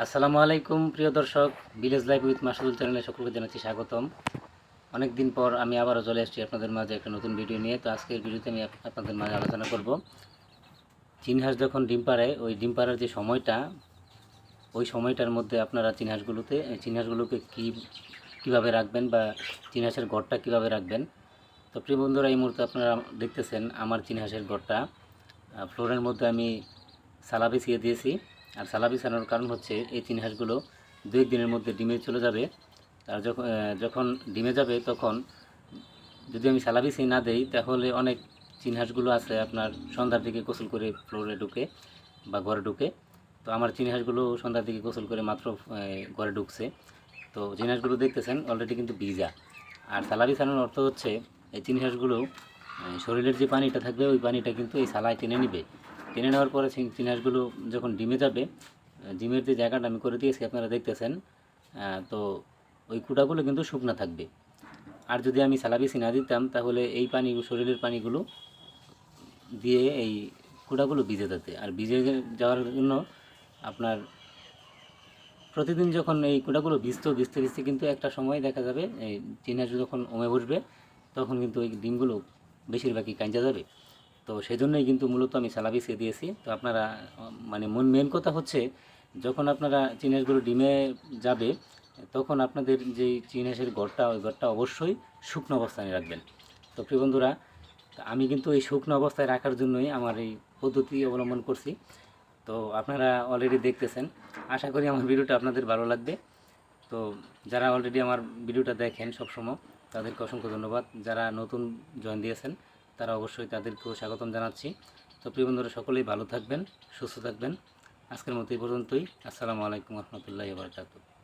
আসসালামু আলাইকুম প্রিয় দর্শক, ভিলেজ লাইফ উইথ মাসুদুল চ্যানেলে সকলকে জানাচ্ছি স্বাগতম। অনেক দিন পর আমি আবারও চলে এসেছি আপনাদের মাঝে একটা নতুন ভিডিও নিয়ে। তো আজকের ভিডিওতে আমি আপনাদের মাঝে আলোচনা করব চীন হাঁস যখন ডিম পাড়ে ওই ডিম পাড়ার যে সময়টা, ওই সময়টার মধ্যে আপনারা চীন হাঁসগুলোকে কীভাবে রাখবেন বা চীন হাঁসের ঘরটা কীভাবে রাখবেন। তো প্রিয় বন্ধুরা, এই মুহূর্তে আপনারা দেখতেছেন আমার চীন হাঁসের ঘরটা ফ্লোরের মধ্যে আমি সালা বিছিয়ে দিয়েছি। আর সালা বিছানোর কারণ হচ্ছে এই চীন হাঁসগুলো 2 দিনের মধ্যে ডিমে চলে যাবে। আর যখন ডিমে যাবে তখন যদি আমি সালা বিছিয়ে না দেই তাহলে অনেক চীন হাঁসগুলো আছে আপনার সন্ধ্যার দিকে গোসল করে ফ্লোরে ঢুকে বা ঘরে ঢুকে। তো আমার চীন হাঁসগুলো সন্ধ্যার দিকে গোসল করে মাত্র ঘরে ঢুকছে। তো চীন হাঁসগুলো দেখতেছেন অলরেডি কিন্তু ভিজা। আর সালা বিছানোর অর্থ হচ্ছে এই চীন হাঁসগুলো শরীরের যে পানিটা থাকবে ওই পানিটা কিন্তু এই সালায় টেনে নিবে। টেনে নেওয়ার পরে চীন হাঁসগুলো যখন ডিমে যাবে, ডিমের যে জায়গাটা আমি করে দিয়েছি আপনারা দেখতেছেন, তো ওই কুটাগুলো কিন্তু শুকনো থাকবে। আর যদি আমি সালাবিছি না দিতাম তাহলে এই পানি, শরীরের পানিগুলো দিয়ে এই কুটাগুলো ভিজে যেতে। আর ভিজে যাওয়ার জন্য আপনার প্রতিদিন যখন এই কুটাগুলো ভিজতে ভিজতে ভিজতে কিন্তু একটা সময় দেখা যাবে এই চীন হাঁস যখন ওমে বসবে তখন কিন্তু ওই ডিমগুলো বেশিরভাগই কাঁচা যাবে। তো সেজন্যই কিন্তু মূলত আমি সালা বিছিয়ে দিয়েছি। তো আপনারা মানে মেন কথা হচ্ছে যখন আপনারা চীন হাঁসগুলো ডিমে যাবে তখন আপনাদের যেই চীন হাঁসের ঘরটা, ওই ঘরটা অবশ্যই শুকনো অবস্থায় রাখবেন। তো প্রিয় বন্ধুরা, আমি কিন্তু এই শুকনো অবস্থায় রাখার জন্যই আমার এই পদ্ধতি অবলম্বন করছি। তো আপনারা অলরেডি দেখতেছেন, আশা করি আমার ভিডিওটা আপনাদের ভালো লাগবে। তো যারা অলরেডি আমার ভিডিওটা দেখেন সবসময় তাদেরকে অসংখ্য ধন্যবাদ। যারা নতুন জয়েন দিয়েছেন তারা অবশ্যই তাদেরকেও স্বাগতম জানাচ্ছি। তো প্রিয় বন্ধুরা, সকলেই ভালো থাকবেন, সুস্থ থাকবেন। আজকের মতো এই পর্যন্তই। আসসালামু আলাইকুম রহমতুল্লাহি ওয়া বারাকাতুহু।